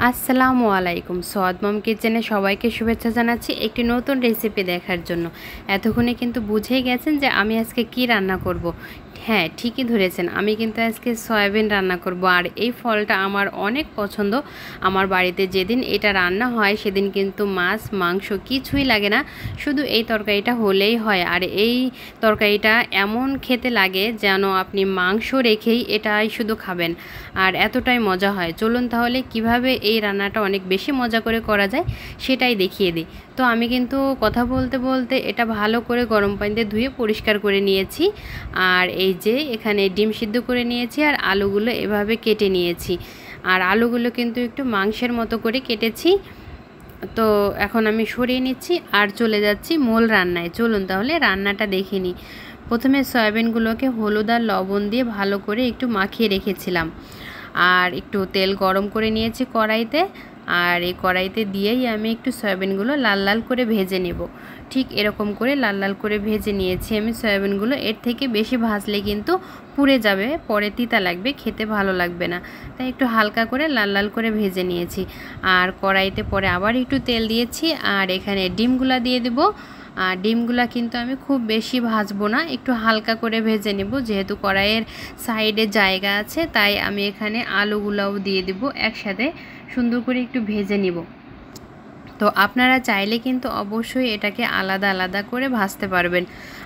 আসসালামু আলাইকুম। সোয়াদ মম কিচেনে সবাইকে শুভেচ্ছা জানাচ্ছি একটি নতুন রেসিপি দেখার জন্য। এতক্ষণে কিন্তু বুঝেই গেছেন যে আমি আজকে কি রান্না করব। হ্যাঁ, ঠিকই ধরেছেন, আমি কিন্তু আজকে সয়াবিন রান্না করব। আর এই ফলটা আমার অনেক পছন্দ। আমার বাড়িতে যেদিন এটা রান্না হয় সেদিন কিন্তু মাছ মাংস কিছুই লাগে না, শুধু এই তরকারিটা হলেই হয়। আর এই তরকারিটা এমন খেতে লাগে যেন আপনি মাংস রেখেই এটাই শুধু খাবেন, আর এতটাই মজা হয়। চলুন তাহলে কিভাবে এই রান্নাটা অনেক বেশি মজা করে করা যায় সেটাই দেখিয়ে দিই। তো আমি কিন্তু কথা বলতে বলতে এটা ভালো করে গরম পানিতে ধুয়ে পরিষ্কার করে নিয়েছি। আর এই যে এখানে ডিম সিদ্ধ করে নিয়েছি আর আলুগুলো এভাবে কেটে নিয়েছি। আর আলুগুলো কিন্তু একটু মাংসের মতো করে কেটেছি। তো এখন আমি সরিয়ে নিচ্ছি আর চলে যাচ্ছি মূল রান্নায়। চলুন তাহলে রান্নাটা দেখে নিই। প্রথমে সয়াবিনগুলোকে হলুদ আর লবণ দিয়ে ভালো করে একটু মাখিয়ে রেখেছিলাম। আর একটু তেল গরম করে নিয়েছি কড়াইতে। আর এই কড়াইতে দিয়েই আমি একটু সয়াবিনগুলো লাল লাল করে ভেজে নেব। ঠিক এরকম করে লাল লাল করে ভেজে নিয়েছি আমি সয়াবিনগুলো। এর থেকে বেশি ভাজলে কিন্তু পুড়ে যাবে, পরে তিতা লাগবে, খেতে ভালো লাগবে না। তাই একটু হালকা করে লাল লাল করে ভেজে নিয়েছি। আর কড়াইতে পরে আবার একটু তেল দিয়েছি আর এখানে ডিমগুলা দিয়ে দেব। আর ডিমগুলা কিন্তু আমি খুব বেশি ভাজবো না, একটু হালকা করে ভেজে নেব। যেহেতু কড়াইয়ের সাইডে জায়গা আছে তাই আমি এখানে আলুগুলাও দিয়ে দেব একসাথে, সুন্দর করে একটু ভেজে নিব। তো আপনারা চাইলে কিন্তু অবশ্যই এটাকে আলাদা আলাদা করে ভাজতে পারবেন।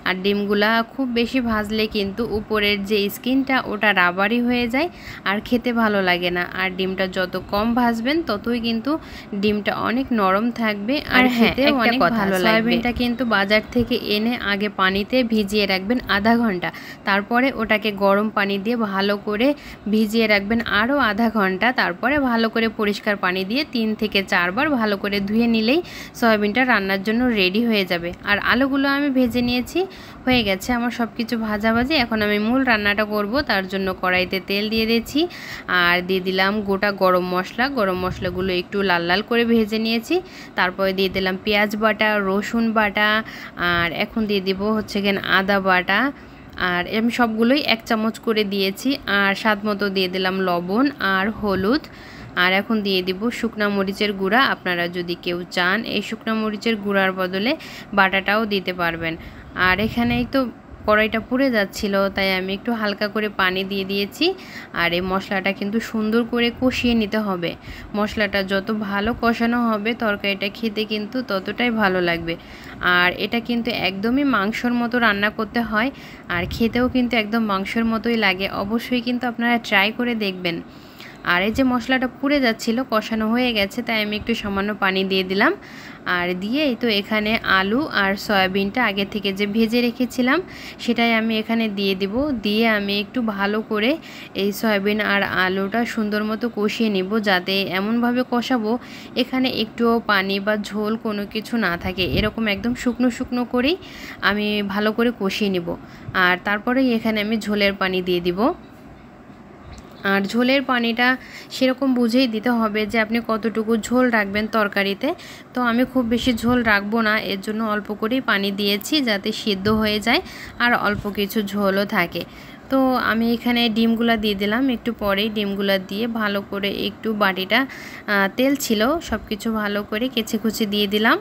আর ডিমগুলা খুব বেশি ভাজলে কিন্তু উপরের যে স্কিনটা ওটা রাবারি হয়ে যায় আর খেতে ভালো লাগে না। আর ডিমটা যত কম ভাজবেন ততই কিন্তু ডিমটা অনেক নরম থাকবে আর খেতেও অনেক ভালো লাগবে। সয়াবিনটা কিন্তু বাজার থেকে এনে আগে পানিতে ভিজিয়ে রাখবেন আধা ঘন্টা, তারপরে ওটাকে গরম পানি দিয়ে ভালো করে ভিজিয়ে রাখবেন আরও আধা ঘন্টা। তারপরে ভালো করে পরিষ্কার পানি দিয়ে 3 থেকে 4 বার ভালো করে ধুয়ে নিলেই সয়াবিনটা রান্নার জন্য রেডি হয়ে যাবে। আর আলুগুলো আমি ভেজে নিয়েছি, হয়ে গেছে আমার সব কিছু ভাজাভাজি। এখন আমি মূল রান্নাটা করব, তার জন্য কড়াইতে তেল দিয়ে দিয়েছি আর দিয়ে দিলাম গোটা গরম মশলা। গরম মশলাগুলো একটু লাল লাল করে ভেজে নিয়েছি। তারপরে দিয়ে দিলাম পেঁয়াজ বাটা, রসুন বাটা, আর এখন দিয়ে দিব হচ্ছে গিয়ে আদা বাটা। আর আমি সবগুলোই 1 চামচ করে দিয়েছি। আর স্বাদ মতো দিয়ে দিলাম লবণ আর হলুদ। আর এখন দিয়ে দিব শুকনা মরিচের গুঁড়া। আপনারা যদি কেউ চান এই শুকনা মরিচের গুঁড়ার বদলে বাটাটাও দিতে পারবেন। আর এখানেই তো কড়াইটা পুড়ে যাচ্ছিল তাই আমি একটু হালকা করে পানি দিয়ে দিয়েছি। আর এই মশলাটা কিন্তু সুন্দর করে কষিয়ে নিতে হবে। মশলাটা যত ভালো কষানো হবে তরকারিটা খেতে কিন্তু ততটাই ভালো লাগবে। আর এটা কিন্তু একদমই মাংসর মতো রান্না করতে হয়, আর খেতেও কিন্তু একদম মাংসের মতোই লাগে। অবশ্যই কিন্তু আপনারা ট্রাই করে দেখবেন। আর এই যে মশলাটা পুড়ে যাচ্ছিল, কষানো হয়ে গেছে, তাই আমি একটু সামান্য পানি দিয়ে দিলাম। আর দিয়ে এই তো এখানে আলু আর সয়াবিনটা আগে থেকে যে ভেজে রেখেছিলাম সেটাই আমি এখানে দিয়ে দিব। দিয়ে আমি একটু ভালো করে এই সয়াবিন আর আলুটা সুন্দর মতো কষিয়ে নিব, যাতে এমনভাবে কষাবো এখানে একটুও পানি বা ঝোল কোনো কিছু না থাকে। এরকম একদম শুকনো শুকনো করেই আমি ভালো করে কষিয়ে নিব। আর তারপরেই এখানে আমি ঝোলের পানি দিয়ে দিব। আর ঝোলের পানিটা সেরকম বুঝেই দিতে হবে যে আপনি কতটুকু ঝোল রাখবেন তরকারিতে। তো আমি খুব বেশি ঝোল রাখবো না, এর জন্য অল্প করেই পানি দিয়েছি যাতে সিদ্ধ হয়ে যায় আর অল্প কিছু ঝোলও থাকে। তো আমি এখানে ডিমগুলা দিয়ে দিলাম একটু পরেই। ডিমগুলা দিয়ে ভালো করে একটু বাটিটা তেল ছিল সব কিছু ভালো করে কেচে কুচে দিয়ে দিলাম।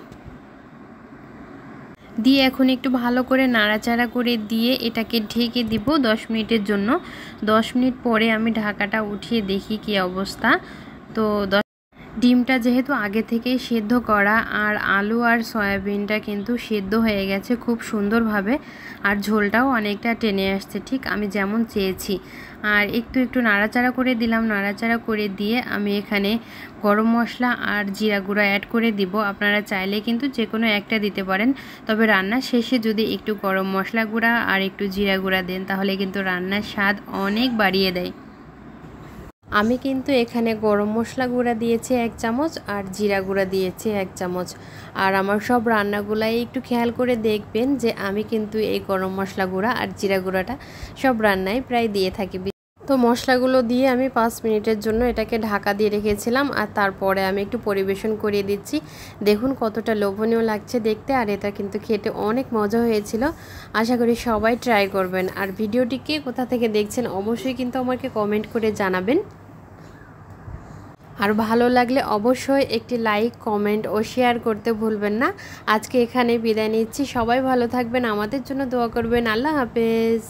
দিয়ে এখন একটু ভালো করে নাড়াচাড়া করে দিয়ে এটাকে ঢেকে দিব 10 মিনিটের জন্য। 10 মিনিট পরে আমি ঢাকাটা উঠিয়ে দেখি কি অবস্থা। তো ডিমটা যেহেতু আগে থেকেই সেদ্ধ করা আর আলু আর সয়াবিনটা কিন্তু সেদ্ধ হয়ে গেছে খুব সুন্দরভাবে, আর ঝোলটাও অনেকটা টেনে আসছে ঠিক আমি যেমন চেয়েছি। আর একটু একটু নাড়াচাড়া করে দিলাম। নাড়াচাড়া করে দিয়ে আমি এখানে গরম মশলা আর জিরা গুঁড়া অ্যাড করে দিব। আপনারা চাইলে কিন্তু যে কোনো একটা দিতে পারেন, তবে রান্নার শেষে যদি একটু গরম মশলা গুঁড়া আর একটু জিরা গুঁড়া দেন তাহলে কিন্তু রান্নার স্বাদ অনেক বাড়িয়ে দেয়। আমি কিন্তু এখানে গরম মশলা গুঁড়া দিয়েছি 1 চামচ আর জিরা গুঁড়া দিয়েছি 1 চামচ। আর আমার সব রান্নাগুলাই একটু খেয়াল করে দেখবেন যে আমি কিন্তু এই গরম মশলা গুঁড়া আর জিরা গুঁড়াটা সব রান্নায় প্রায় দিয়ে থাকি। তো মশলাগুলো দিয়ে আমি 5 মিনিটের জন্য এটাকে ঢাকা দিয়ে রেখেছিলাম। আর তারপরে আমি একটু পরিবেশন করিয়ে দিচ্ছি। দেখুন কতটা লোভনীয় লাগছে দেখতে, আর এটা কিন্তু খেতে অনেক মজা হয়েছিল। আশা করি সবাই ট্রাই করবেন। আর ভিডিওটিকে কোথা থেকে দেখছেন অবশ্যই কিন্তু আমাকে কমেন্ট করে জানাবেন। আর ভালো লাগলে অবশ্যই একটি লাইক, কমেন্ট ও শেয়ার করতে ভুলবেন না। আজকে এখানে বিদায় নিচ্ছি। সবাই ভালো থাকবেন, আমাদের জন্য দোয়া করবেন। আল্লাহ হাফেজ।